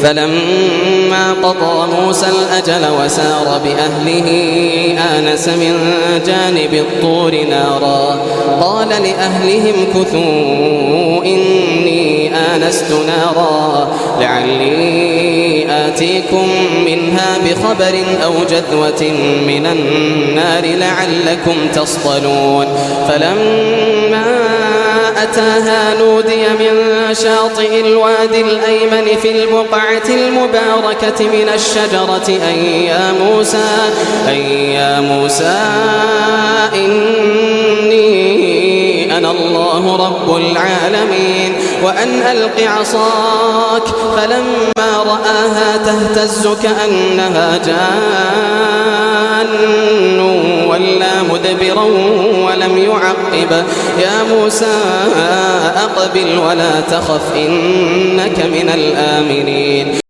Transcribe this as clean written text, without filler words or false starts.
فلما قضى موسى الأجل وسار بأهله آنس من جانب الطور نارا قال لأهلهم كثوا إني آنست نارا لعلي آتيكم منها بخبر أو جذوة من النار لعلكم تصطلون فلما أتاها نودي من شاطئ الوادي الأيمن في البقعة المباركة من الشجرة أي يا موسى إني أنا الله رب العالمين وأن ألق عصاك فلما رآها تهتز كأنها جان ولا مدبرا ولم يعقب يا موسى أقبل ولا تخف إنك من الآمنين